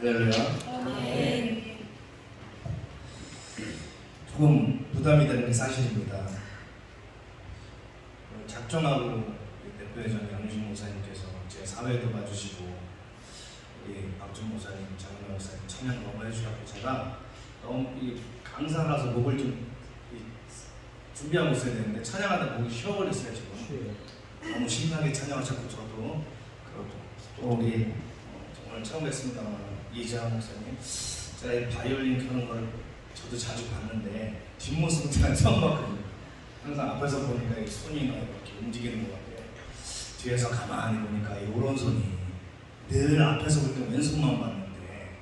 할렐루야. 아멘. 조금 부담이 되는 게 사실입니다. 작정하고 대표회장 양유진 목사님께서 제 사회도 봐주시고 우리 박준 목사님, 장은영 목사님 찬양 너무 해주셨고 제가 너무 이 강사라서 목을 좀 준비하고 있어야 되는데 찬양하다 목이 쉬어버렸어요 지금. 너무 신나게 찬양하셨고 저도 그렇고 또 우리 정말 처음 뵀습니다만 이재환 목사님 제가 이 바이올린 켜는 걸 저도 자주 봤는데 뒷모습은 제가 처음 봤거든요. 항상 앞에서 보니까 이 손이 이렇게 움직이는 것 같아요. 뒤에서 가만히 보니까 이 오른손이 늘 앞에서 볼 때 왼손만 봤는데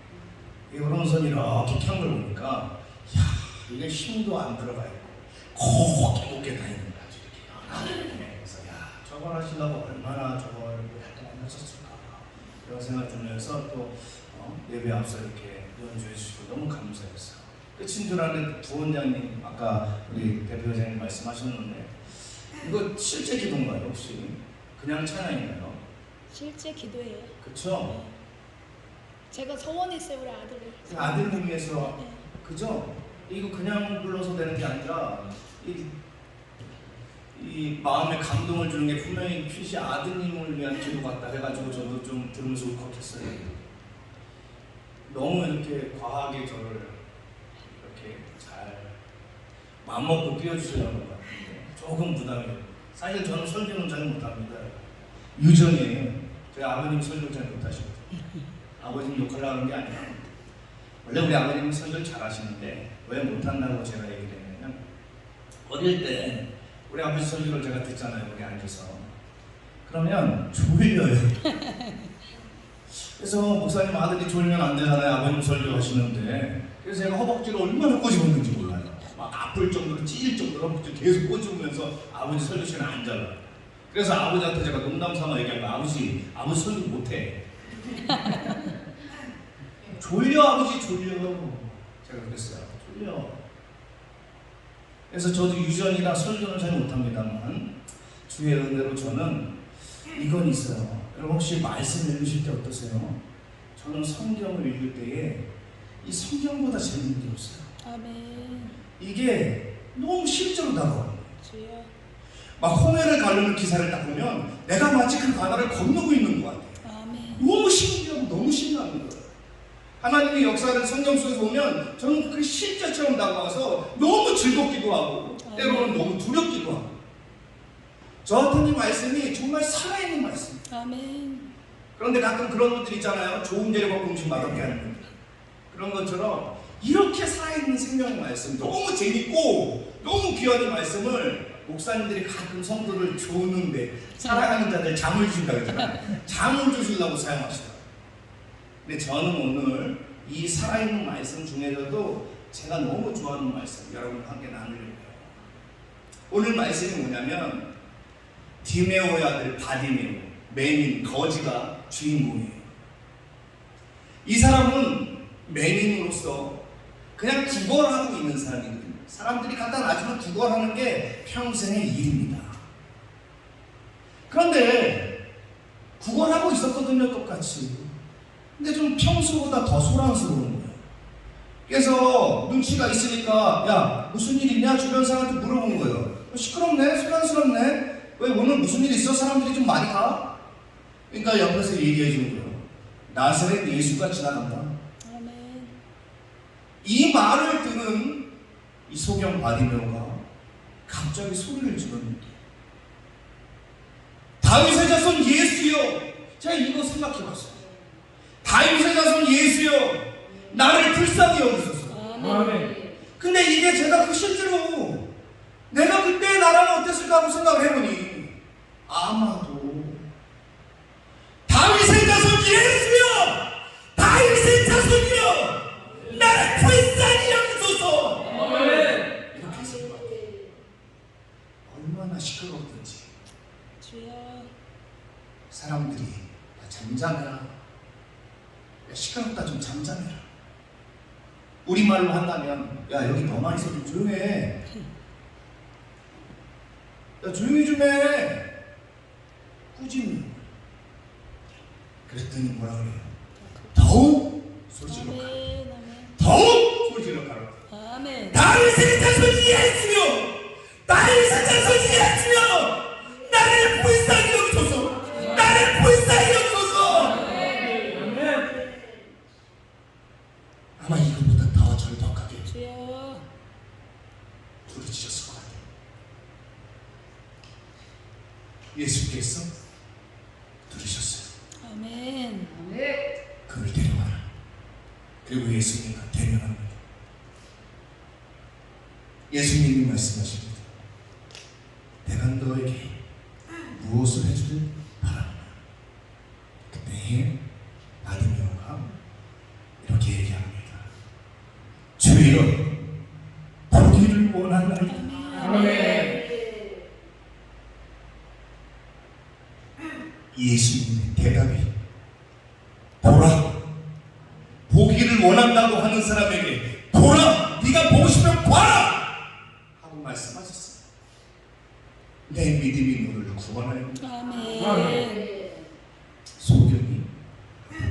이 오른손이 이렇게 켠 걸 보니까 이야 이게 힘도 안 들어가 있고 곱게 다니는 거야 이렇게. 그래서 야 저걸 하시려고 얼마나 저걸 오랫동안 하셨을까 이런 생각 들면서 또 예배 앞서 이렇게 연주해 주시고 너무 감사했어요. 끝인 줄 아는 부원장님 아까 우리 대표장님 말씀하셨는데 이거 실제 기도인가요 혹시? 그냥 찬양인가요? 실제 기도예요. 그쵸? 네. 제가 소원했어요 우리 아들을. 아들을 위해서 네. 그죠? 이거 그냥 불러서 되는 게 아니라 이 마음에 감동을 주는 게 분명히 핏이 아드님을 위한 기도 같다 해가지고 저도 좀 들으면서 울컥했어요. 너무 이렇게 과하게 저를 이렇게 잘 맘먹고 띄워주시려는 것 같은데 조금 부담이 돼요. 사실 저는 설교는 잘 못합니다. 유전이에요. 저희 아버님 설교 잘 못하시거든요. 아버님 욕하려고 하는 게 아니라 원래 우리 아버님은 설교를 잘 하시는데 왜 못한다고 제가 얘기를 했냐면 어릴 때 우리 아버지 설교를 제가 듣잖아요. 우리 앉아서 그러면 졸려요. 그래서 목사님 아들이 졸면 안 되잖아요. 아버님 설교하시는데 그래서 제가 허벅지를 얼마나 꼬집었는지 몰라요. 막 아플 정도로 찢을 정도로 허벅지 계속 꼬집으면서 아버지 설교 시간에 앉아요. 그래서 아버지한테 제가 농담삼아 얘기한 거 아버지 설교 못해. 졸려 아버지 졸려. 제가 그랬어요. 졸려. 그래서 저도 유전이라 설교는 잘 못합니다만 주의 은혜로 저는 이건 있어요. 여러분 혹시 말씀 읽으실 때 어떠세요? 저는 성경을 읽을 때에 이 성경보다 재밌는 게 없어요. 아멘. 이게 너무 실제로 다가와요. 주여. 막 홍해를 가르는 기사를 딱 보면 내가 마치 그 바다를 건너고 있는 것 같아요. 아멘. 너무 신기하고 너무 신나는 거예요. 하나님의 역사를 성경 속에서 보면 저는 그 실제처럼 다가와서 너무 즐겁기도 하고 때로는 너무 두렵기도 하고 저한테는 이 말씀이 정말 살아있는 말씀이에요. 아멘. 그런데 가끔 그런 분들 있잖아요. 좋은 재료가 음식 맛없게 하는 분들. 그런 것처럼 이렇게 살아있는 생명의 말씀 너무 재밌고 너무 귀한 이 말씀을 목사님들이 가끔 성도를 조는데 사랑하는 자들 잠을 주신다 그러잖아요. 잠을 주시려고 사용하시더라고요. 근데 저는 오늘 이 살아있는 말씀 중에서도 제가 너무 좋아하는 말씀 여러분과 함께 나누려고 해요. 오늘 말씀이 뭐냐면 디메오의 아들 바디메오, 맹인, 거지가 주인공이에요. 이 사람은 맹인으로서 그냥 구걸하고 있는 사람이거든요. 사람들이 갖다 놔주면 구걸하는 게 평생의 일입니다. 그런데 구걸하고 있었거든요, 똑같이. 근데 좀 평소보다 더 소란스러운 거예요. 그래서 눈치가 있으니까 야 무슨 일 있냐 주변 사람한테 물어본 거예요. 시끄럽네, 소란스럽네. 왜 오늘 무슨 일 있어? 사람들이 좀 많이 가? 그러니까 옆에서 얘기해 주는 거예요. 나사렛 예수가 지나간다. 아멘. 이 말을 듣는 이 소경 바디메오가 갑자기 소리를 지르는데 다윗의 자손 예수여. 제가 이거 생각해 봤어요. 다윗의 자손 예수여 나를 불쌍히 여기소서. 아멘. 근데 이게 제가 그 실제로 내가 그때 나라면 어땠을까 하고 생각을 해보니 아마도 다윗의 자손 예수여 다윗의 자손이여 나를 불쌍히 여기소서. 이렇게 했을 것 같아요. 얼마나 시끄럽든지 주여. 사람들이 야, 잠잠해라. 야, 시끄럽다 좀 잠잠해라. 우리말로 한다면 야 여기 너만 있어 좀 조용해. 야 조용히 좀 해. 꾸짖는. 그랬더니 뭐라 그래요? 더욱 소리 질러 가라. 아멘. 아멘. 더욱 소리 질러 가라. 아멘. 다윗의 자손이 예수여, 다윗의 자손이 예수여, 나를 불쌍히 여기소서, 나를 불쌍히 여기소서. 아마 이것보다 더 절박하게 주여. 부르짖었을 것 같아요. 예수께서 들으셨어요. 아멘. 그를 데려와라. 그리고 예수님과 대면합니다. 예수님이 말씀하십니다. 내가 너에게 무엇을 해주길 바랍니다. 그때 바디메오가 이렇게 얘기합니다. 주여, 보기를 원하나이다. 아멘. 예수님의 대답이 보라, 보기를 원한다고 하는 사람에게 보라, 네가 보고 싶으면 봐라 하고 말씀하셨어요. 내 믿음이 너를 구원하여 아멘. 소경이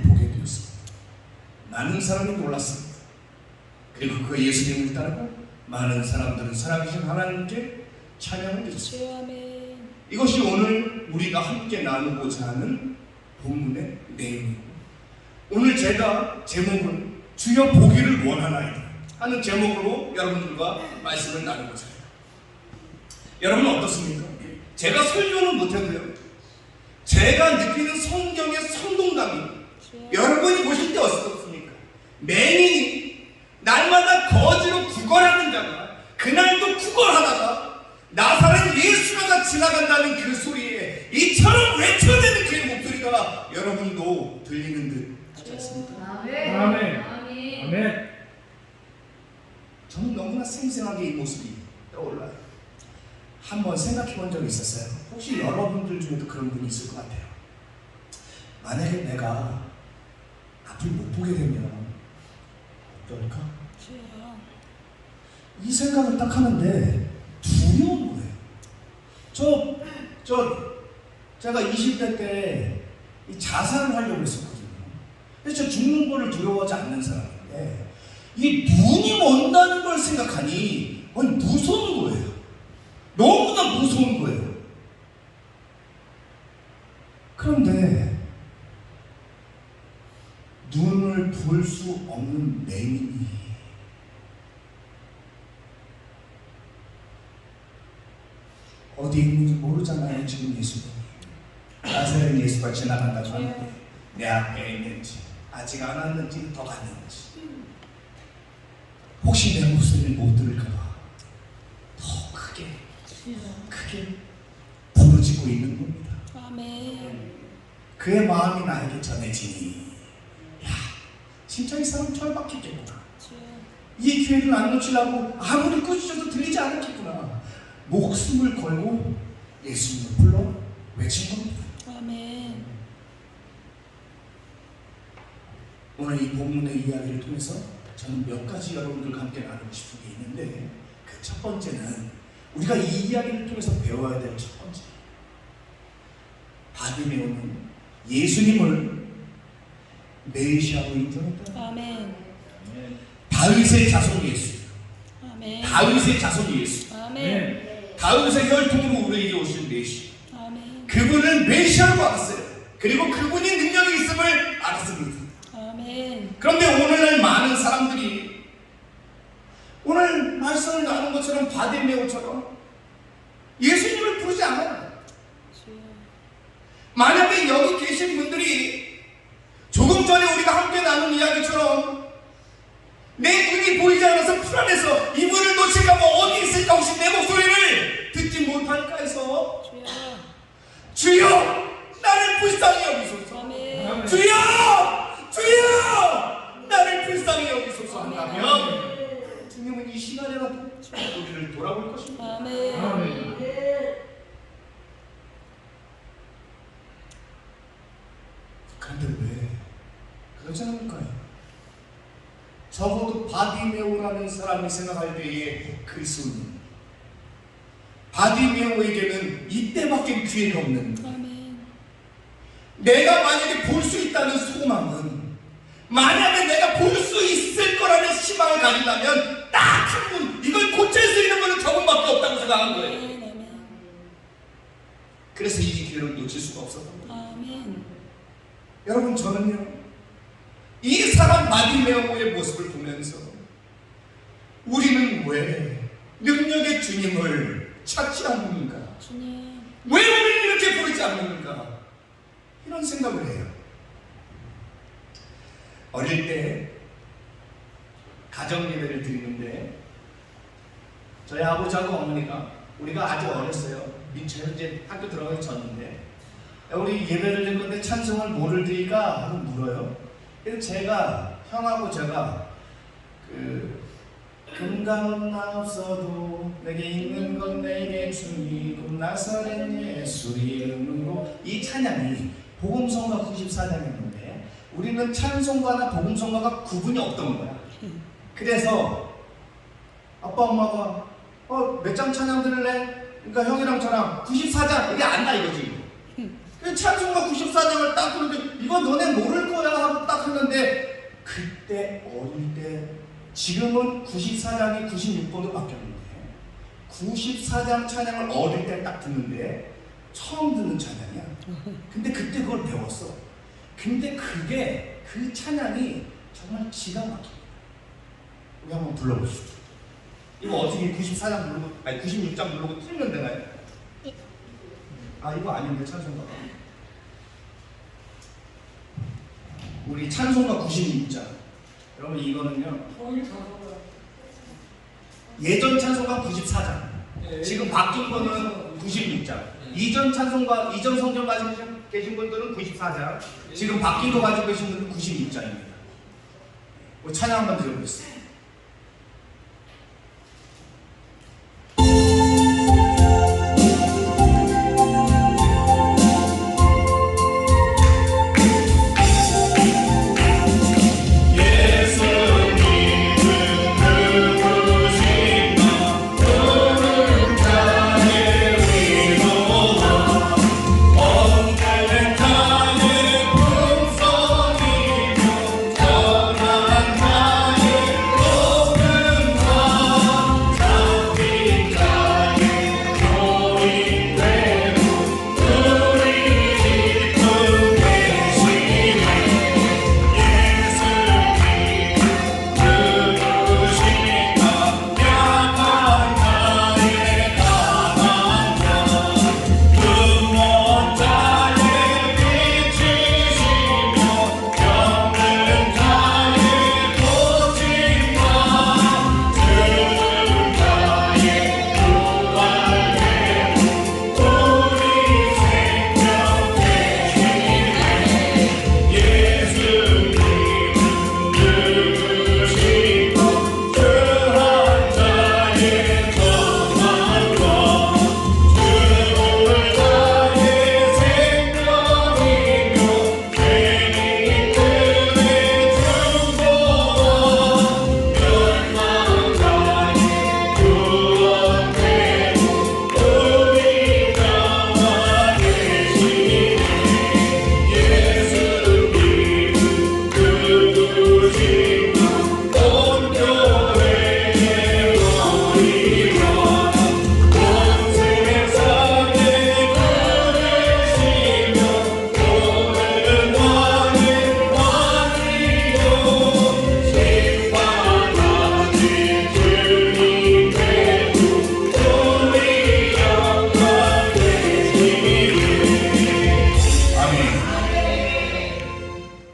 보게 되었습니다. 많은 사람이 놀랐습니다. 그리고 그 예수님을 따르고 많은 사람들은 살아계신 하나님께 찬양을 드렸습니다. 주여. 아멘. 이것이 오늘 우리가 함께 나누고자 하는 본문의 내용입니다. 오늘 제가 제목을 주여 보기를 원하나이다 하는 제목으로 여러분들과 말씀을 나누고자 해요. 여러분 어떻습니까? 제가 설교는 못해도요, 제가 느끼는 성경의 성동감이 여러분이 보실 때 어떻습니까? 맹인이 날마다 거지로 구걸하는 자가 그날도 구걸하다가 나사렛 예수가 지나간다는 그 소리에 이처럼 외쳐대는 그의 목소리가 여러분도 들리는 듯 하지 않습니까? 아멘. 아멘. 저는 너무나 생생하게 이 모습이 떠올라요. 한번 생각해 본 적이 있었어요. 혹시 여러분들 중에도 그런 분이 있을 것 같아요. 만약에 내가 앞을 못 보게 되면 어떨까? 주여. 이 생각을 딱 하는데 두려운 거예요. 제가 20대 때 이 자살을 하려고 했었거든요. 그래서 저 죽는 거를 두려워하지 않는 사람인데 이 눈이 먼다는 걸 생각하니 무서운 거예요. 너무나 무서운 거예요. 그런데 눈을 볼 수 없는 맹인이 어디 있는지 모르잖아요. 지금 예수님이 나사렛 예수가 지나간다고 하는데 내 앞에 있는지 아직 안 왔는지 더 갔는지 혹시 내 목소리를 못 들을까 봐 더 크게 부르짖고 있는 겁니다. 아멘. 그의 마음이 나에게 전해지니 야, 진짜 이 사람 철박했겠구나. 주여. 이 기회를 안 놓치려고 아무리 꾸짖어도 들리지 않았겠구나. 목숨을 걸고 예수님을 불러 외친 겁니다. 아멘. 오늘 이 본문의 이야기를 통해서 저는 몇 가지 여러분들과 함께 나누고 싶은 게 있는데 그 첫 번째는 우리가 이 이야기를 통해서 배워야 될 첫 번째, 바디메오는 예수님을 메시아로 인정했다. 아멘. 다윗의 자손 예수, 아멘. 다윗의 자손 예수, 아멘. 다윗의 혈통으로 우리에게 오신 메시아, 아멘. 그분은 메시아로 알았어요. 그리고 그분이 능력이 있음을 알았습니다. 아멘. 그런데 오늘날 많은 사람들이 오늘 말씀을 나눈 것처럼 바디메오처럼 예수님을 부르지 않아요. 주여. 만약에 여기 계신 분들이 조금 전에 우리가 함께 나눈 이야기처럼 내 눈이 보이지 않아서 불안해서 이분을 놓칠까 봐 어디 있을까 혹시 내 목소리를 듣지 못할까 해서 주여. 주여 나를 불쌍히 여기소서, 아멘. 주여 주여 나를 불쌍히 여기소서 한다면 주님은 이 시간에라도 우리를 돌아볼 것입니다. 아멘. 아멘. 그런데 왜 그러지 않을까요? 적어도 바디메오라는 사람이 생각할 때의 그리스도는 바디메오에게는 이때밖에 기회가 없는 거예요. 아멘. 내가 만약에 볼 수 있다는 소망은 만약에 내가 볼 희망을 가지려면 딱 한 분, 이걸 고칠 수 있는 분은 저분밖에 없다고 생각한 거예요. 아멘. 그래서 이 기회를 놓칠 수가 없었던 거예요. 아멘. 여러분, 저는요, 이 사람 바디메오의 모습을 보면서 우리는 왜 능력의 주님을 찾지 않는가? 주님. 왜 우리는 이렇게 부르지 않는가? 이런 생각을 해요. 어릴 때 가정 예배를 드리는데 저희 아버지하고 어머니가, 우리가 아주 어렸어요. 현재 학교 들어가기 전인데, 우리 예배를 드릴 건데 찬송을 뭐를 드릴까 하고 물어요. 그래서 제가, 형하고 제가 금강은 나 없어도 내게 있는 건 내게 주이고 나사렛 예수 이름으로, 이 찬양이 복음성가 94장이었는데 우리는 찬송가나 복음성가가 구분이 없던 거야. 그래서 아빠 엄마가 몇 장 찬양 들을래? 그러니까 형이랑 저랑 94장, 이게 안다 이거지. 찬송가 94장을 딱 들었는데 이거 너네 모를 거야 하고 딱 했는데, 그때 어릴 때, 지금은 94장이 96번으로 바뀌었는데 94장 찬양을 어릴 때 딱 듣는데 처음 듣는 찬양이야. 근데 그때 그걸 배웠어. 근데 그게, 그 찬양이 정말 기가 막혀. 우리 한번 불러보시죠. 이거 어떻게 94장 부르고, 아니 96장 부르고 틀면 되나요? 아, 이거 아닌데 찬송가가. 우리 찬송가 96장. 여러분, 이거는요, 예전 찬송가 94장, 지금 바뀐 거는 96장. 이전 찬송가, 이전 성경 가지고 계신 분들은 94장, 지금 바뀐 거 가지고 계신 분들은 96장입니다. 우리 찬양 한번 드려보겠습니다.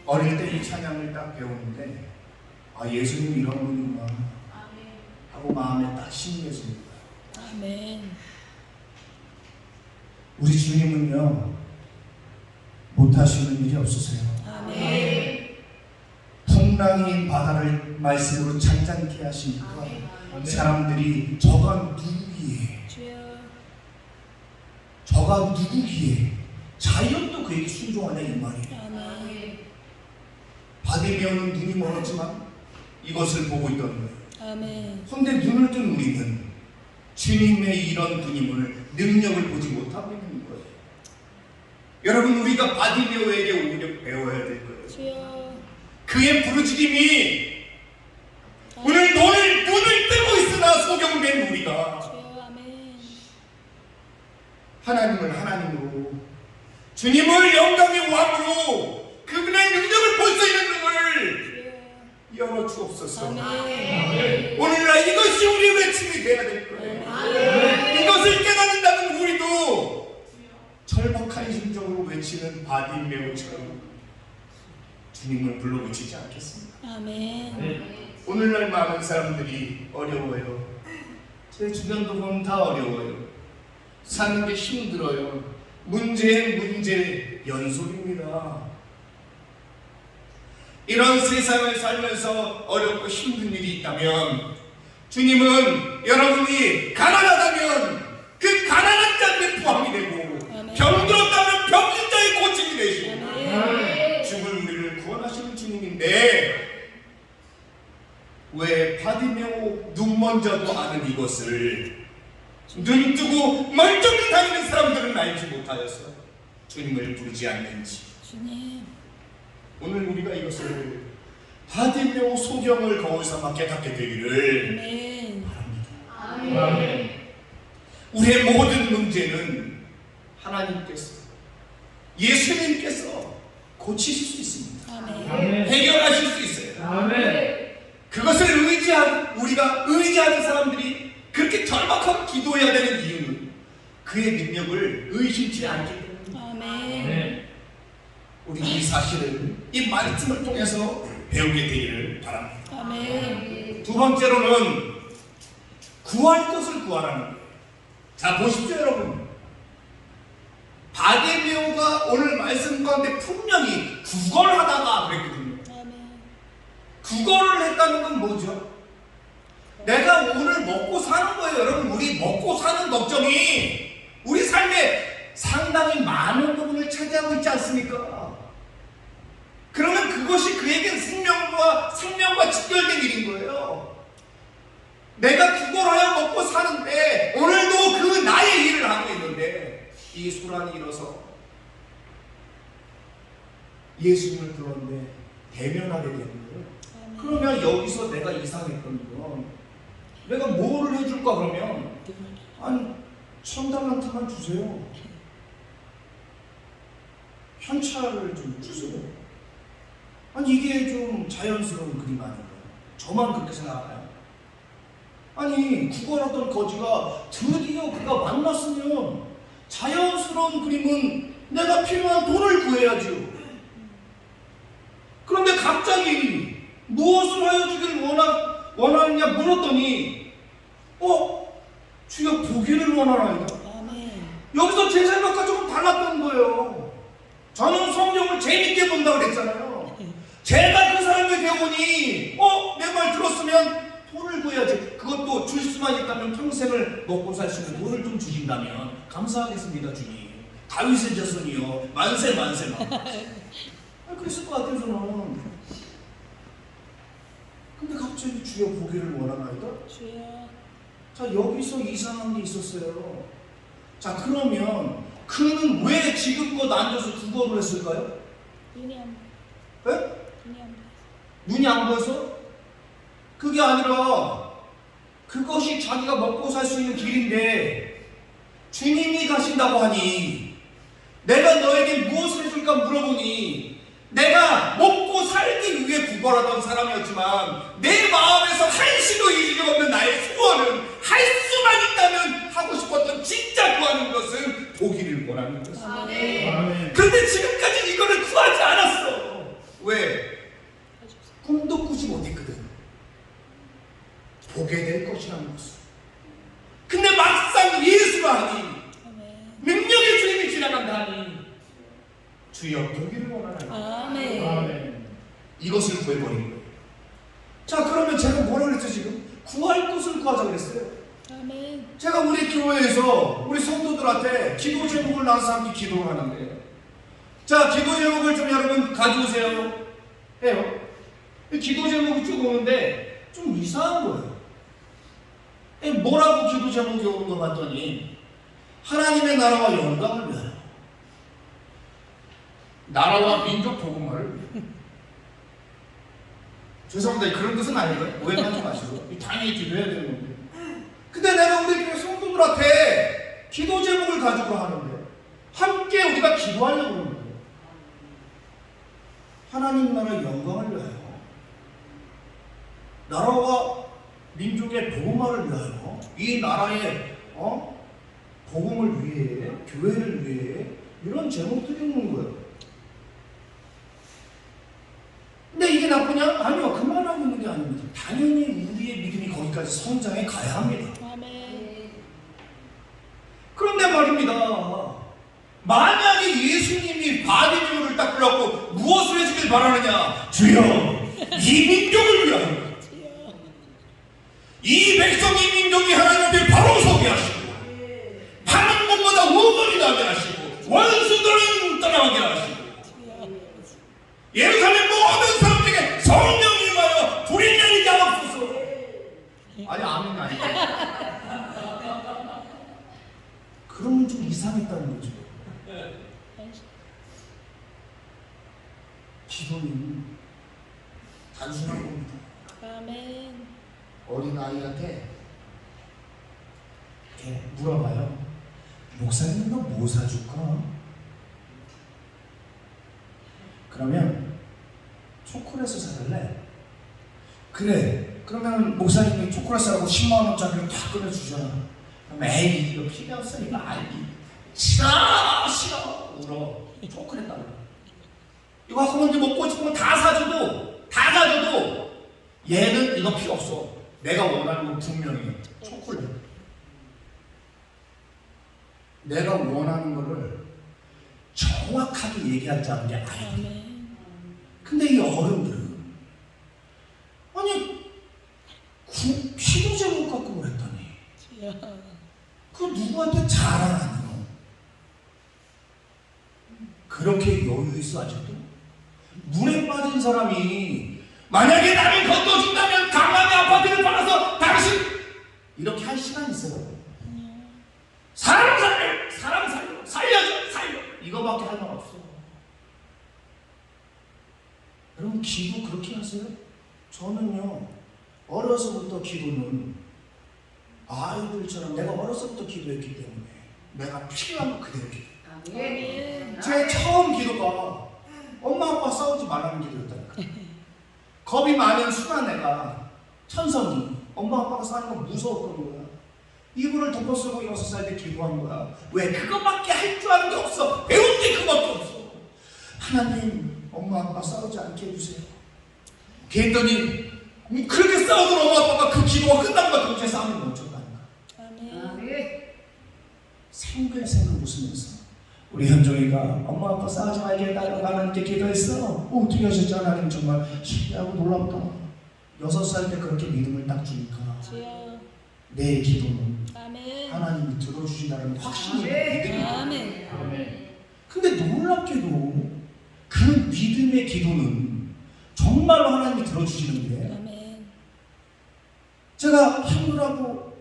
어릴 때 이 찬양을 딱 배우는데, 아, 예수님 이런 분이구나 하고 마음에 딱 심겨집니다. 아멘. 우리 주님은요, 못하시는 일이 없으세요. 아멘. 풍랑인 바다를 말씀으로 잔잔케 하시니까 사람들이 저가 누구기에, 주여. 저가 누구기에 자연도 그에게 순종하냐 이 말이에요. 아멘. 바디메오는 눈이 멀었지만 이것을 보고 있던 거예요. 아멘. 그런데 눈을 뜬 우리는 주님의 이런 분임을, 능력을 보지 못하고 있는 거예요. 여러분, 우리가 바디메오에게 오히려 배워야 될 거예요. 주여. 그의 부르짖음이 소경된 우리가 주여 아멘. 하나님을 하나님으로, 주님을 영광의 왕으로, 그분의 능력을 볼 수 있는 눈을 주여 열어주옵소서. 아멘. 오늘날 이것이 우리의 외침이 되어야 될 거예요. 이것을 깨닫는다면 우리도 절박한 심정으로 외치는 바디메오처럼 주님을 불러붙이지 않겠습니다. 아멘. 오늘날 많은 사람들이 어려워요. 제 주변도 보면 다 어려워요. 사는 게 힘들어요. 문제의 문제 연속입니다. 이런 세상을 살면서 어렵고 힘든 일이 있다면 주님은 여러분이 가난하다면 그 가난한 자들의 포함이 되고 병들었다면 병든 자의 고침이 되시고 죽을 우리를 구원하시는 주님인데 왜 바디메오 눈먼저도 아는 이것을 눈 뜨고 멀쩡히 다니는 사람들은 알지 못하여서 주님을 부르지 않는지, 주님. 오늘 우리가 이것을 바디메오 소경을 거울 삼아 깨닫게 되기를 아멘. 바랍니다. 아멘. 우리의 모든 문제는 하나님께서, 예수님께서 고치실 수 있습니다. 아멘. 아멘. 해결하실 수 있어요. 아멘. 그것을 우리가 의지하는 사람들이 그렇게 절박하게 기도해야 되는 이유는 그의 능력을 의심치 않기 때문입니다. 아멘. 아멘. 우리 이 사실을 이 말씀을 통해서 배우게 되기를 바랍니다. 아멘. 두 번째로는 구할 것을 구하라는 거예요. 자, 보십시오 여러분. 바디메오가 오늘 말씀 가운데 분명히 구걸하다가 그랬거든요. 아멘. 구걸을 했다는 건 뭐죠? 내가 오늘 먹고 사는 거예요. 여러분, 우리 먹고 사는 걱정이 우리 삶에 상당히 많은 부분을 차지하고 있지 않습니까? 그러면 그것이 그에겐 생명과 직결된 일인 거예요. 내가 구걸하여 먹고 사는데 오늘도 그 나의 일을 하고 있는데 이 소란이 일어서 예수님을 불렀는데 대면하게 되는 거예요. 그러면 여기서 내가 이상했던 건 내가 뭐를 해줄까 그러면 아니 1,000달란트만 주세요. 현찰을 좀 주세요. 아니 이게 좀 자연스러운 그림 아닌가요? 저만 그렇게 생각하나요? 아니 구걸하던 거지가 드디어 그가 만났으면 자연스러운 그림은 내가 필요한 돈을 구해야죠. 그런데 갑자기 무엇을 하여 주기를 원하느냐 물었더니 주여 보기를 원하나이다. 아멘. 여기서 제 생각과 조금 달랐던 거예요. 저는 성경을 재밌게 본다고 그랬잖아요. 제가 그 사람을 배우니 내 말 들었으면 돈을 구해야지. 그것도 줄 수만 있다면 평생을 먹고 살 수 있는 돈을 좀 주신다면 감사하겠습니다 주님. 다윗의 자손이요 만세 만세 만세. 그랬을 것 같아요 저는. 근데 갑자기 주여 보기를 원하나이다? 주여. 자 여기서 이상한 게 있었어요. 자 그러면 그는 왜 지금껏 앉아서 구걸을 했을까요? 눈이 안 네? 눈이 안 눈이 안 보여서? 그게 아니라 그것이 자기가 먹고 살 수 있는 길인데 주님이 가신다고 하니 내가 너에게 무엇을 해줄까 물어보니 내가 먹고 살기 위해 구걸하던 사람이었지만 내 마음에서 한시도 이지가 없는 나의 소원은 할 수만 있다면 하고 싶었던 진짜 구하는 것은 보기를 원하는 것입니다. 아멘. 그런데 지금까지 이거를 구하지 않았어. 왜? 꿈도 꾸지 못했거든. 보게 될 것이라는 것을. 근데 막상 예수가 하니 아멘. 능력의 주님이 지나간다 하니 주여 보기를 원하나이다. 아멘. 아멘. 이것을 구해버린 거예요. 자 그러면 제가 뭐라 그랬죠 지금? 구할 것을 구하자 그랬어요. 아멘. 제가 우리 교회에서 우리 성도들한테 기도 제목을 나눠서 함께 기도를 하는데 자 기도 제목을 좀 여러분 가져오세요 해요. 기도 제목이 쭉 오는데 좀 이상한 거예요. 뭐라고 기도 제목이 오는 거 봤더니 하나님의 나라와 영광을 위하여 나라와 민족 복음화를 위하여. 죄송합니다. 그런 뜻은 아니고요. 오해하지 마시고 당연히 기도해야 되는 건데 여러분들한테 기도 제목을 가지고 하는데 함께 우리가 기도하려고 하는 거예요. 하나님 나라의 영광을 위하여, 나라와 민족의 복음화를 위하여, 이 나라의 복음을 위해, 교회를 위해 이런 제목들이 있는 거예요. 근데 이게 나쁘냐? 아니요. 그만하고 있는 게 아닙니다. 당연히 우리의 믿음이 거기까지 성장해 가야 합니다. 아멘. 그런데 말입니다. 만약에 예수님이 바디뷰를 딱 불렀고 무엇을 해주길 바라느냐? 주여, 이 민족을 위하여, 주여. 이 백성, 이 민족이 하나님 앞에 바로 서게 하시고, 하는 것보다 우월이 나게 하시고, 원수들은 떠나게 하시고, 예루살렘 모든 사람들에게 성령이 임하여 불이 내리게 하옵소서. 아니, 아멘 아니에요. 그러면 좀 이상했다는 거죠. 기도는 단순한 겁니다. 아멘. 어린아이한테 이렇게 물어봐요. 목사님 너 뭐 사줄까? 그러면 초콜릿을 사달래. 그래. 그러면 목사님이 초콜릿 사라고 10만 원짜리를 다 꺼내주잖아. 그럼 에이 이거 필요 없어. 이거 알기 싫어 싫어 울어. 초콜릿 달라. 이거 하면 이제 먹고 싶은 거 다 사줘도 얘는 이거 필요 없어. 내가 원하는 건 분명히 초콜릿. 내가 원하는 거를 정확하게 얘기하자는 게 아니야. 아멘. 근데 이 어른들은 아니 기도 제목 갖고 그랬더니 주여. 그 누구한테 자랑하냐? 그렇게 여유 있어 아직도? 물에 빠진 사람이 만약에 나를 건너준다면 강남의 아파트를 팔아서 당신 이렇게 할 시간 있어요? 사람 살려 이거밖에 할 말 없어. 여러분 기도 그렇게 하세요? 저는요 어려서부터 기도는 아이들처럼 내가 어려서부터 기도했기 때문에 내가 필요한 거 그대로 기도. 아멘. 제 처음 기도가 엄마 아빠 싸우지 말라는 기도였다니까. 겁이 많은 순한 애가 천성이 엄마 아빠가 싸우는 거 무서웠던 거야. 이불을 덮어쓰고 6살 때 기도한 거야. 왜? 그거밖에 할 줄 아는 게 없어. 배운 게 그거밖에 없어. 하나님 엄마 아빠 싸우지 않게 해주세요. 그랬더니 그렇게 싸우던 엄마 아빠가 그 기도가 끝난 거야. 동시에 싸움이 멈췄다니까. 아멘. 생글생글 웃으면서 우리 현종이가 엄마 아빠 싸우지 말게 해달라고 하나님께 기도했어. 어떻게 하셨지? 하나님 정말 신기하고 놀랍다. 6살 때 그렇게 믿음을 딱 주니까 주여. 내 기도는 아멘. 하나님이 들어주신다는 확신이 믿음이. 아멘. 근데 놀랍게도 그 믿음의 기도는 정말로 하나님이 들어주시는데, 아멘. 제가 힘들하고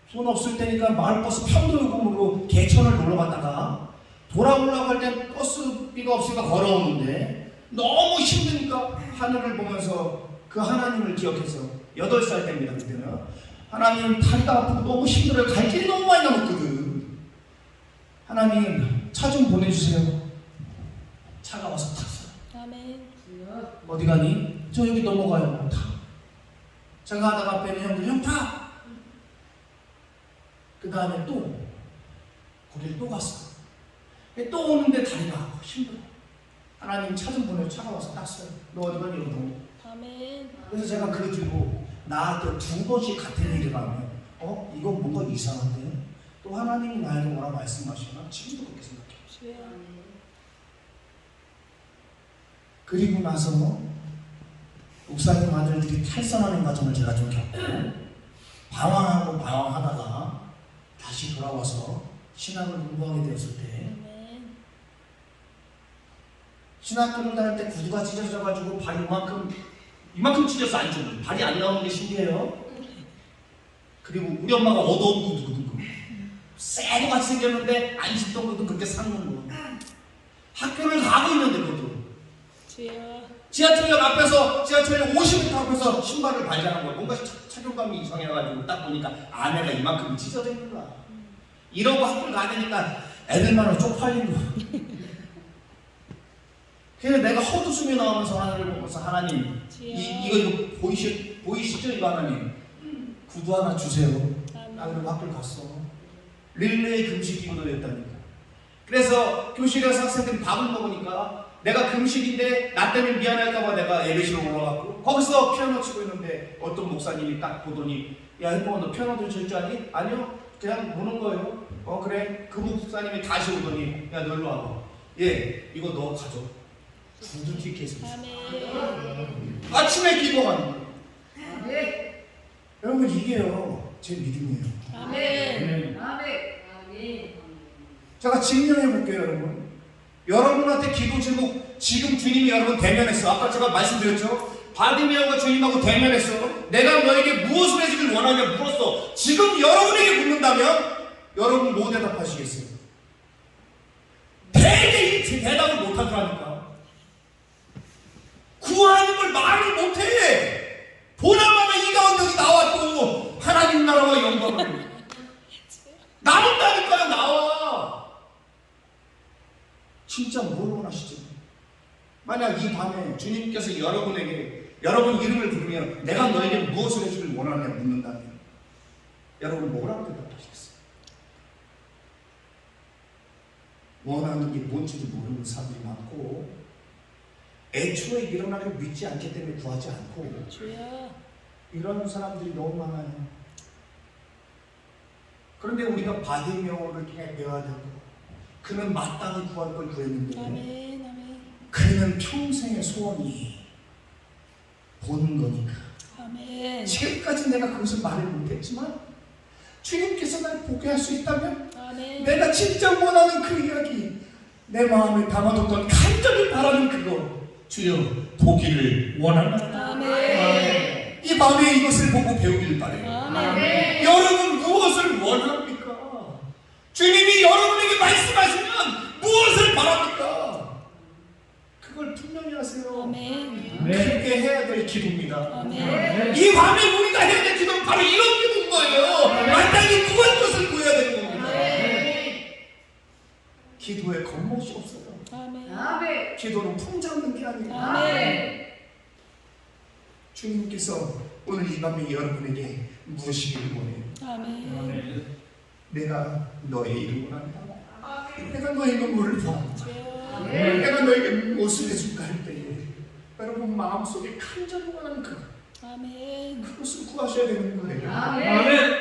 돈 없을 때니까 마을버스 편도요금으로 개천을 놀러 갔다가 돌아오려고 할 때 버스비가 없으니까 걸어오는데 너무 힘드니까 하늘을 보면서 그 하나님을 기억해서 8살 때입니다. 그때는 하나님 다리가 아프고 너무 힘들어요. 갈 길이 너무 많이 남았거든. 하나님 차 좀 보내주세요. 차가 와서 탔어요. 아멘. 어디 가니? 저 여기 넘어가요. 타. 제가 하다가 앞에는 형들 형 타. 그 다음에 또 거길 또 갔어. 또 오는데 다리가 아프고 힘들어. 하나님 차 좀 보내요. 차가 와서 땄어요. 너 어디 가니? 여기. 아멘. 그래서 제가 그 뒤로 나한테 2번씩 같은 일을 하면 이건 뭔가 이상한데? 또 하나님이 나에게 뭐라 말씀하시나? 지금도 그렇게 생각해요. 주여. 그리고 나서 목사님 아들들이 탈선하는 과정을 제가 좀 겪고 방황하다가 다시 돌아와서 신학을 공부하게 되었을 때 아멘. 신학교를 다닐 때 구두가 찢어져가지고 발이 이만큼 찢어서 안쪽으로 발이 안 나오는 게 신기해요. 그리고 우리 엄마가 어두운 구두거든. 쇠도 같이 생겼는데 안 신던 것도 그렇게 샀는 거. 학교를 가고 있는데 그것도 주여. 지하철역 앞에서 지하철역 50m 앞에서 신발을 발견한 거야. 뭔가 착용감이 이상해가지고 딱 보니까 안에가 이만큼 찢어져 있는 거야. 이러고 학교를 가야 되니까 애들만 쪽팔린 거. 그래서 내가 헛웃음이 나오면서 하나님을 보면서 하나님 이거 보이시죠 이거 하나님 구두 하나 주세요. 나 그리고 학교를 갔어. 릴레이 금식 기도를 했다니까. 그래서 교실에서 학생들이 밥을 먹으니까 내가 금식인데 나 때문에 미안할까봐 내가 예배실로 올라갔고 거기서 피아노 치고 있는데 어떤 목사님이 딱 보더니 야 혜봉아 너 피아노 칠 줄 아니? 아니요 그냥 보는 거예요. 그래. 그 목사님이 다시 오더니 야 너 일로 와봐. 예 이거 너 가져. 구두 티켓을 아침에 기도하는 거예요. 여러분 이게요 제 믿음이에요. 아멘. 제가 증명해 볼게요 여러분. 여러분한테 기도 제목 지금 주님이 여러분 대면했어. 아까 제가 말씀드렸죠. 바디메오가 주님하고 대면했어. 내가 너에게 무엇을 해주길 원하냐 물었어. 지금 여러분에게 묻는다면 여러분 뭐 대답하시겠어요? 대개 이 대답을 못하더라니까. 구하는 걸 말을 못해. 보나마나 이 가운데 나왔고 하나님 나라와 영광을 나온다니까요. 나와. 진짜 뭘 원하시죠? 만약 이 밤에 주님께서 여러분에게 여러분 이름을 부르면 내가 너에게 무엇을 해주길 원하느냐 묻는다면 여러분 뭐라고 대답하시겠어요? 원하는 게 뭔지도 모르는 사람들이 많고 애초에 일어나길 믿지 않기 때문에 구하지 않고 주여. 이런 사람들이 너무 많아요. 그런데 우리가 바디메오를 통해 배워야 되고 그는 마땅히 구할 걸 구했는데 아멘. 아멘. 그는 평생의 소원이 보는 거니까. 아멘. 지금까지 내가 그것을 말을 못했지만 주님께서 날 보게 할 수 있다면 아멘. 내가 진짜 원하는 그 이야기 내 마음에 담아뒀던 간절히 바라는 그거 주여 보기를 원합니다. 아멘. 이 밤에 이것을 보고 배우길 바래요. 아멘. 여러분 무엇을 원합니까? 주님이 여러분에게 말씀하시면 무엇을 바랍니까? 그걸 분명히 하세요. 아멘. 그렇게 해야 될 기도입니다. 아멘. 이 밤에 우리가 해야 될 기도는 바로 이런 기도인 거예요. 마땅히 구할 것을 구해야 되는 겁니다. 기도에 겉멋이 없어요. 아멘. 기도는 품 잡는 게 아니에요. 아멘. 주님께서 오늘 이 밤에 여러분에게 무엇이길 원해요? 아멘. 내가 너의 이름을 안다. 내가 너의 눈물을 봐. 주여. 내가 너에게 무엇을 해줄까 할 때에 여러분 마음속에 간절히 원하는 아멘. 그것을 구하셔야 되는 거예요. 아멘.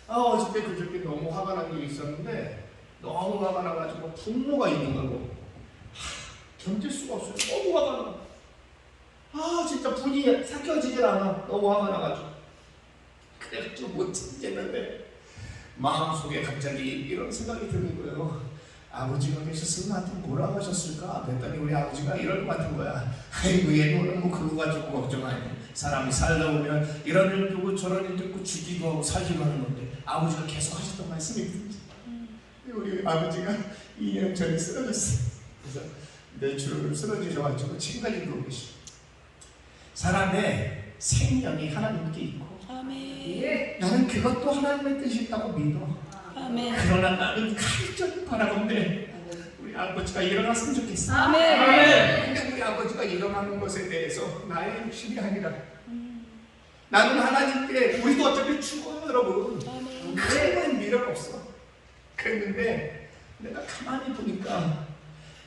어저께 그저께 너무 화가 난 일이 있었는데 너무 화가 나가지고 분노가 있는 거고 견딜 수가 없어요. 너무 화가 나. 진짜 분이 삭혀지질 않아. 너무 화가 나가지고 그래가지고 못 참겠는데 마음속에 갑자기 이런 생각이 드는 거예요. 아버지가 계셨으면 나한테 뭐라고 하셨을까? 그랬더니 우리 아버지가 이럴 것 같은 거야. 아이고 얘는 뭐 그거 가지고 걱정하네. 사람이 살다 보면 이런 일 듣고 저런 일 듣고 죽기도 하고 살기도 하는 건데 아버지가 계속 하셨던 말씀이 있는지 우리 아버지가 2년 전에 쓰러졌어요. 그래서 뇌출혈로 쓰러지셔가지고 지금까지 그러고 계시죠. 사람의 생명이 하나님께 있고 아멘. 나는 그것도 하나님의 뜻이 있다고 믿어. 아멘. 그러나 나는 간절히 바라건대 우리 아버지가 일어났으면 좋겠어. 아멘. 근데 우리 아버지가 일어나는 것에 대해서 나의 욕심이 아니라 나는 하나님께 우리도 어차피 죽어요 여러분. 아멘. 큰 미련 없어. 그랬는데 내가 가만히 보니까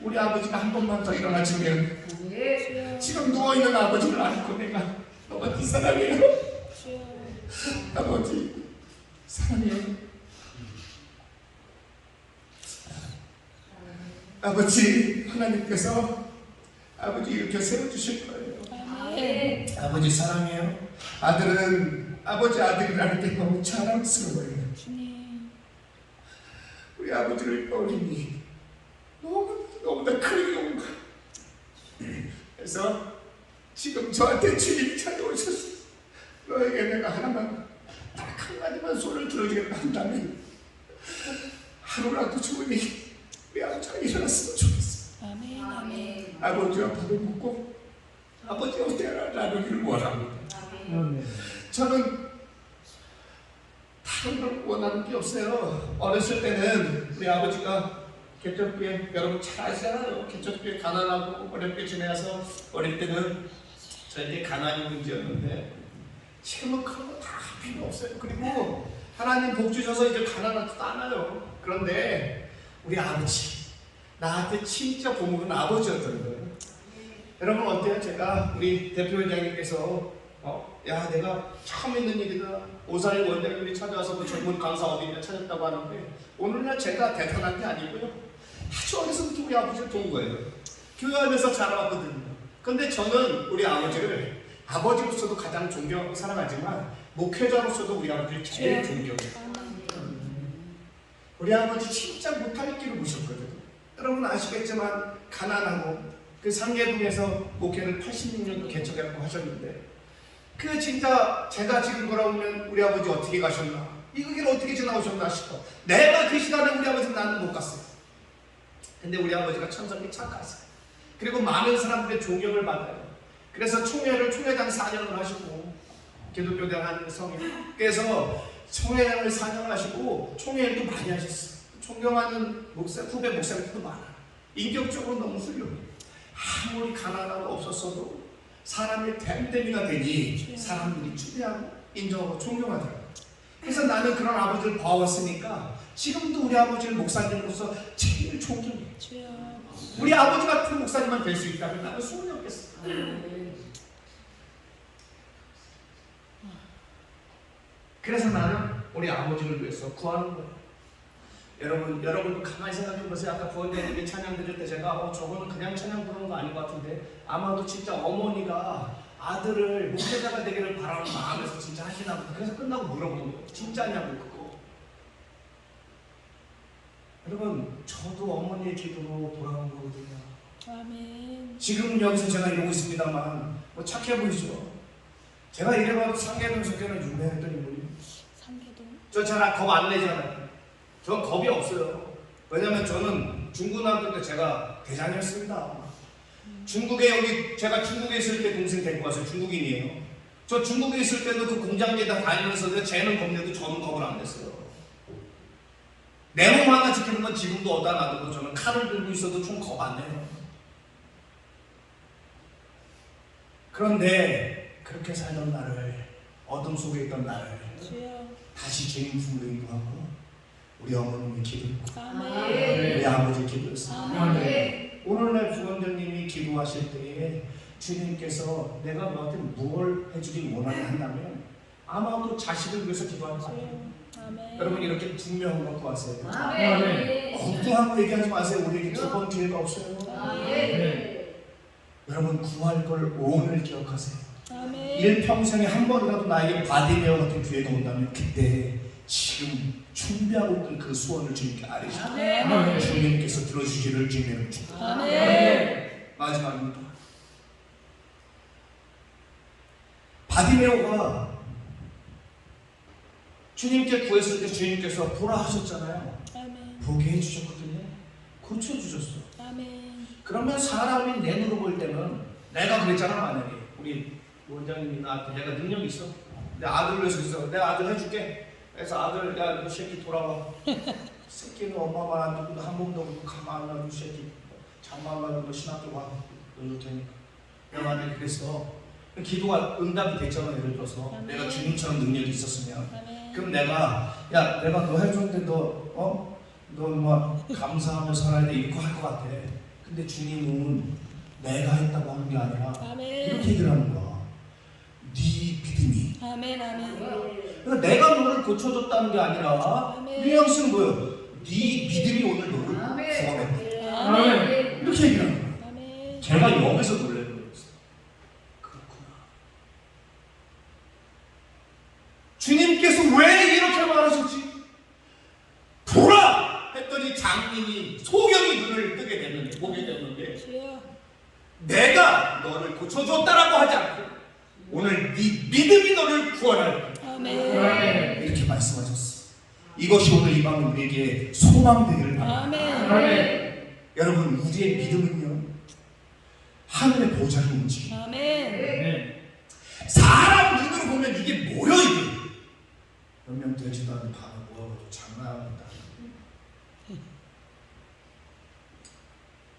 우리 아버지가 한 번만 더 일어나주면 주여. 지금 누워있는 아버지를 안고 내가 너무 사랑해요. 주여. 아버지 사랑해요. 아버지 하나님께서 아버지 이렇게 세워주실 거예요. 아멘. 아버지 사랑해요. 아들은 아버지 아들이라는 게 너무 자랑스러워요. 주님. 우리 아버지를 떠올리니 너무나 그리운 거예요. 그래서 지금 저한테 주님이 찾아오셨어요. 너에게 내가 하나만 딱 한마디만 소리를 들어주겠다 한다면 하루라도 주님이 우리 아버지가 일어났으면 좋겠어. 아멘. 아멘. 아버지와 밥을 먹고 아버지와 대화를 나누기를 원합니다. 아멘. 저는 다 다른 걸 원하는 게 없어요. 어렸을 때는 우리 아버지가 개척교회, 여러분 잘 아시잖아요. 개척교회 가난하고 어렵게 지내서 어릴 때는 저에게 가난이 문제였는데 지금은 그런 거 다 필요 없어요. 그리고 하나님 복 주셔서 이제 가난하지도 않아요. 그런데 우리 아버지, 나한테 진짜 보물은 아버지였던 거예요. 여러분 어때요? 제가 우리 대표회장님께서 야 내가 처음 있는 일이다. 오사일 원장님이 찾아와서 그 젊은 강사 어디 있냐 찾았다고 하는데 오늘날 제가 대단한 게 아니고요. 아주 어려서부터 우리 아버지를 본 거예요. 교회하면서 자라왔거든요. 근데 저는 우리 아버지를 아버지로서도 가장 존경하고 사랑하지만 목회자로서도 우리 아버지를 제일 존경해요. 우리 아버지 진짜 못할 길을 모셨거든요. 여러분 아시겠지만 가난하고 그 상계동에서 목회를 86년도 개척했다고 하셨는데 그 진짜 제가 지금 돌아오면 우리 아버지 어떻게 가셨나 이 길 어떻게 지나오셨나 싶어. 내가 그 시간에 우리 아버지 나는 못 갔어요. 근데 우리 아버지가 천성이 착하세요. 그리고 많은 사람들의 존경을 받아요. 그래서 총회장 4년을 하시고 기독교 대학 성인 그래서 총회장을 4년을 하시고 총회일도 많이 하셨어요. 존경하는 후배 목사님들도 많아요. 인격적으로 너무 훌륭해요. 아무리 가난하고 없었어도 사람이 댐댐이가 되니 사람들이 추대하고 인정하고 존경하더라고요. 그래서 나는 그런 아버지를 봐왔으니까 지금도 우리 아버지를 목사님으로서 제일 존경해요. 우리 아버지 같은 목사님만 될 수 있다면 나는 소원이 없겠어. 그래서 나는 우리 아버지를 위해서 구하는 거예요. 여러분도 가만히 생각해 보세요. 아까 부원장님이 찬양 드릴 때 제가 저거는 그냥 찬양 부르는 거 아닌 것 같은데 아마도 진짜 어머니가 아들을 목회자가 되기를 바라는 마음에서 진짜 하시나 보다. 그래서 끝나고 물어보는 거예요. 진짜냐고 그거. 여러분 저도 어머니의 기도로 돌아온 거거든요. 아멘. 지금 여기서 제가 이러고 있습니다만 뭐 착해 보이죠. 제가 이래봐도 상계동 석교는 유명했던 인물이에요. 상계동. 저 잘 겁 안 내잖아요. 전 겁이 없어요. 왜냐면 저는 중고등학교 때 제가 대장이었습니다. 제가 중국에 있을 때 동생 데리고 와서 중국인이에요. 저 중국에 있을 때도 그 공장에다 다니면서 쟤는 겁내도 저는 겁을 안 냈어요. 내 몸 하나 지키는 건 지금도 어디다 놔두고 저는 칼을 들고 있어도 총 겁 안 내요. 그런데 그렇게 살던 나를 어둠 속에 있던 나를 다시 주님 품으로 인도하고 우리 어머님이 기도했고 우리 아버지 기도했어요. 오늘날 부원장님이 기도하실 때에 주님께서 내가 너한테 무엇을 해주길 원하냐 한다면 아마도 자식을 위해서 기도할 것 같아요. 여러분 이렇게 분명한 거 구하세요. 엉뚱한 거 얘기하지 마세요. 우리에게 두 번 기회가 없어요. 여러분 구할 걸 오늘 기억하세요. 일평생에 한 번이라도 나에게 바디메어 같은 기회가 온다면 그때 지금 준비하고 있던 그 소원을 주님께 아뢰시고 주님께서 들어주시기를 주님을 축복합니다. 마지막입니다. 바디메오가 주님께 구했을 때 주님께서 보라 하셨잖아요. 보게 해주셨거든요. 고쳐주셨어. 그러면 사람이 내 눈으로 볼 때는 내가 그랬잖아. 만약에 우리 원장님이 나한테 내가 능력이 있어. 내 아들을 위해서 있어. 내가 아들 해줄게. 그래서 아들 야 너 새끼 돌아와. 새끼는 엄마만 안 두고 한 몸도 없고 가만 안 놔두 새끼. 잠만 가지고 너 신학교 와. 넣어줄 테니까. 내가 만약에 그랬어. 기도가 응답이 됐잖아. 예를 들어서 내가 주님처럼 능력이 있었으면 그럼 내가 야 내가 너 해줬는데 너 막 감사하며 살아야 돼 이거 할 것 같아. 근데 주님은 내가 했다고 하는 게 아니라 이렇게 얘기를 하는 거야. 네 믿음이. 그러니까 내가 너를 고쳐줬다는 게 아니라 뉘앙스는 뭐예요? 네 믿음이 오늘 너를 구원했다. 이렇게 얘기를 하는 거야. 제가 여기서 놀라는 거였어요. 그렇구나. 주님께서 왜 이렇게 말하셨지? 보라! 했더니 장인이 소경이 눈을 뜨게 됐는데 보게 됐는데 내가 너를 고쳐줬다라고 하지 않고 오늘 네 믿음이 너를 구원할 거야. 이렇게 말씀하셨어. 이것이 오늘 이 밤 우리에게 소망되기를 바랍니다. 여러분 우리의 믿음은요 하늘의 보좌를 움직여. 사람 눈으로 보면 이게 뭐야 이게? 그러면 되지도 않는 밥을 먹어도 장난합니다.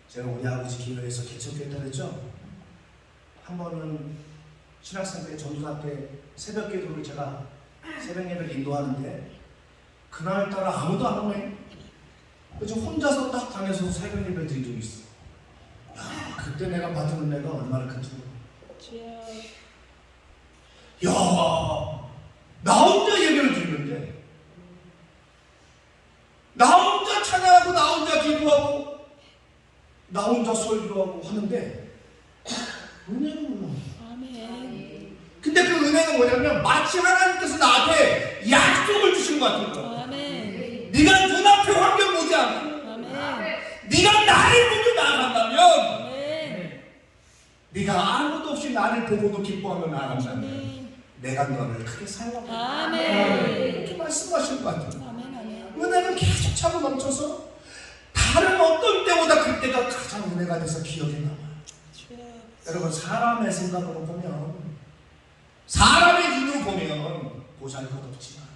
제가 우리 아버지 기도해서 개척했다 그랬죠? 한 번은 신학생 때 전도사 때 새벽 기도를 제가 새벽 예배를 인도하는데 그날따라 아무도 안 오네. 그래서 혼자서 딱 방에서 새벽 예배 드린 적이 있어. 야, 그때 내가 받은 은혜가 얼마나 큰지. 주여. 야, 나 혼자 예배를 드리는데, 나 혼자 찬양하고, 나 혼자 기도하고, 나 혼자 설교하고 하는데 은혜는 몰라. 아멘. 근데 그 은혜가 뭐냐면 마치 하나님께서 나한테 약속을 주신 것 같은 거야. 아멘. 네가 눈앞에 환경 보지 않고 아멘. 네가 나를 보고 나아간다면, 아멘. 네가 아무도 없이 나를 보고도 기뻐하며 나아간다면 아멘. 내가 너를 크게 사용하겠다. 아멘. 이렇게 말씀하신 것 같아요. 아멘. 아멘. 은혜는 계속 차고 넘쳐서 다른 어떤 때보다 그때가 가장 은혜가 돼서 기억에 남아요. 주여. 여러분, 사람의 생각으로 보면, 사람의 눈으로 보면 보잘것없지만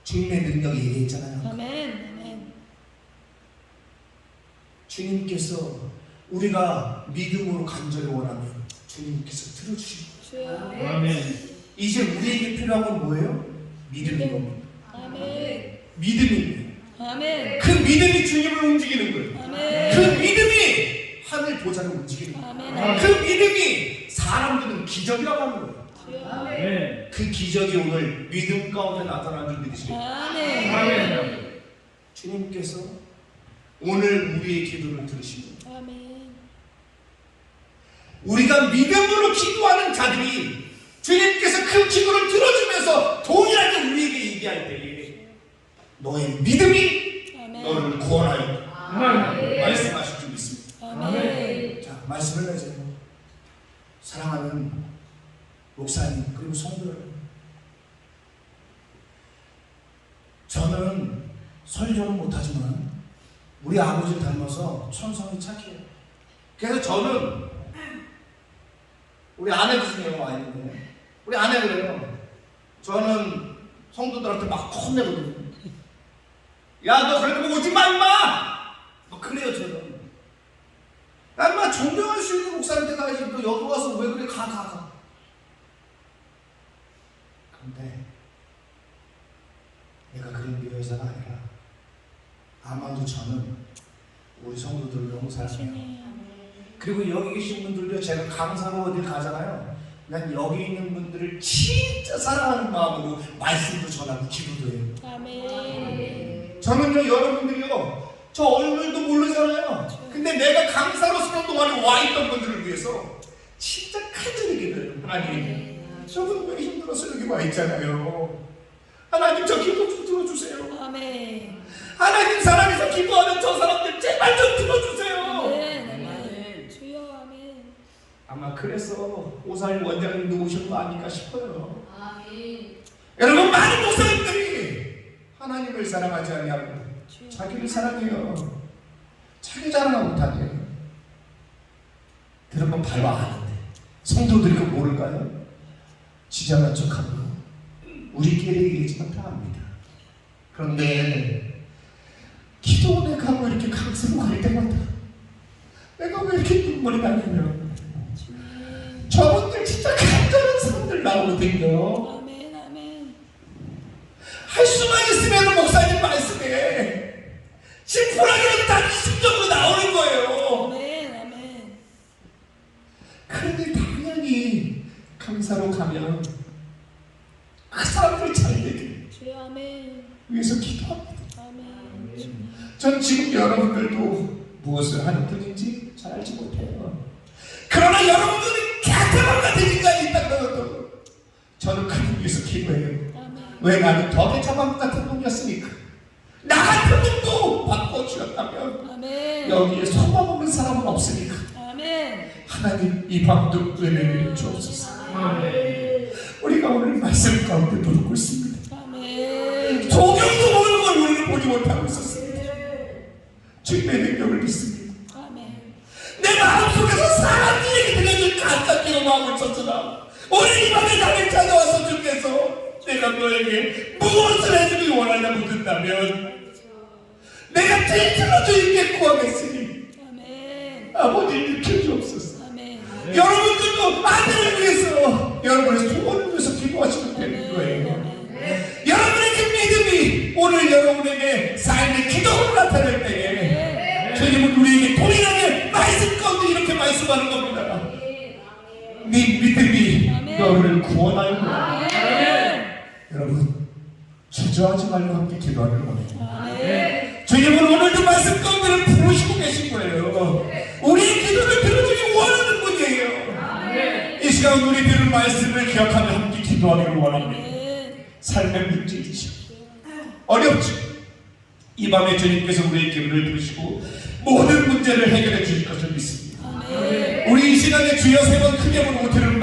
주님의 능력이 얘기했잖아요. 아멘. 아멘. 주님께서 우리가 믿음으로 간절히 원하면 주님께서 들어주시고, 주여. 아멘. 이제 우리에게 필요한 건 뭐예요? 믿음인 겁니다. 아멘. 믿음이에요. 아멘. 그 믿음이 주님을 움직이는 거예요. 아멘. 그 믿음이 하늘 보좌를 움직이는 거예요. 아멘. 그 믿음이 사람들은 기적이라고 하는 거예요. 주여. 아멘. 그 기적이 오늘 믿음 가운데 나타난 줄 믿으시겠어요? 아멘. 아멘. 주님께서 오늘 우리의 기도를 들으시고, 아멘. 우리가 믿음으로 기도하는 자들이 주님께서 그 기도를 들어주면서 동일하게 우리에게 얘기할 때에 너의 믿음이 아멘. 너를 구원하여 아멘. 말씀하실 줄 믿습니다. 아멘. 자, 말씀을 해주세요. 사랑하는 목사님 그리고 성도들, 저는 설교는 못하지만 우리 아버지를 닮아서 천성이 착해요. 그래서 저는 우리 아내 중에 와 있는데 우리 아내 그래요. 저는 성도들한테 막 혼내거든요. 야, 너 그래도 오지 마 임마! 막 그래요. 저는 야 임마, 존경할 수 있는 목사한테 가야지. 너 여기 와서 왜 그래? 가. 근데 내가 그런 비유에서가 아니라 아마도 저는 우리 성도들을 너무 사랑해요. 주님. 그리고 여기 계신 분들도 제가 강사로 어딜 가잖아요. 난 여기 있는 분들을 진짜 사랑하는 마음으로 말씀도 전하고 기도도 해요. 아멘. 저는요, 여러분들이요, 저 얼굴도 모르잖아요. 근데 내가 강사로 수년 동안에 와 있던 분들을 위해서 진짜 간절히 기도해요. 하나님, 저분 왜 힘들어서 여기 와 있잖아요. 하나님, 저 기도 좀 들어주세요. 아멘. 하나님, 사랑해서 기도하는 저 사람들 제발 좀 들어주세요. 아멘. 아멘. 주여. 아멘. 아마 그래서 오사일 원장님도 오신 거 아닐까 싶어요. 아멘. 여러분, 많은 목사님들이 하나님을 사랑하지 않냐고 주여. 자기를 사랑해요. 자기 자랑을 못하네요. 들으면 바로 아는데 성도들이 그거 모를까요? 지장한 척하고 우리끼리 얘기했지만 다 압니다. 그런데 기도원에 가고 이렇게 강세로 갈 때마다 내가 왜 이렇게 눈물이 나냐면 주님. 저분들 진짜 간절한 사람들 나오거든요. 아멘. 아멘. 할 수만 있으면 목사님 말씀에 심플하게라도 다 이심적으로 나오는 거예요. 아멘. 아멘. 그런데 당연히 강사로 가면 그 사람들 잘 되기 주여. 아멘. 위해서 기도합니다. 아멘. 전 지금 여러분들도 무엇을 하는 분인지 잘 알지 못해요. 그러나 여러분들이 개태만 같은 인간이 있다는 것도 저는 그를 위해서 기도해요. 아멘. 왜 나는 더 개차방 같은 놈이었으니까. 나 같은 놈도 바꿔주셨다면 아멘. 여기에 소망 없는 사람은 없으니까 아멘. 하나님, 이 밤도 은혜를 주옵소서. 아멘. 우리가 오늘 말씀 가운데 부르고 있습니다. 아멘. 도경도 모르는 걸 우리는 보지 못하고 있었습니다. 주님의 능력을 믿습니다. 아멘. 내 마음속에서 사람들에게 들려줄 가짜 기도하고 있었으나 오늘 이 밤에 나를 찾아와서 주께서 내 내가 너에게 무엇을 해주길 원하냐고 묻는다면 내가 진실로 주님께 구하겠으니 아멘. 아버지 일으켜 주옵소서. 아멘. 여러분들도 아들을 위해서 여러분의 소원을 위해서 기도하시면 되는 거예요. 여러분의 그 믿음이 오늘 여러분에게 삶의 기도로 나타날 때에 주님은 우리에게 동일하게 말씀 가운데 이렇게 말씀하는 겁니다. 네 믿음이 너를 구원하여. 아멘. 여러분 주저하지 말고 함께 기도하기를 원합니다. 아멘. 주님은 오늘도 말씀 가운데를 부르시고 계신 거예요. 우리의 기도를 들어주기 원하는 분이에요. 이 시간 우리 들은 말씀을 기억하며 함께 기도하기를 원합니다. 삶의 문제이죠. 어렵죠. 이 밤에 주님께서 우리의 기도를 들으시고 모든 문제를 해결해 주실 것을 믿습니다. 아멘. 우리 이 시간에 주여 세 번 크게 부르고 들은 말씀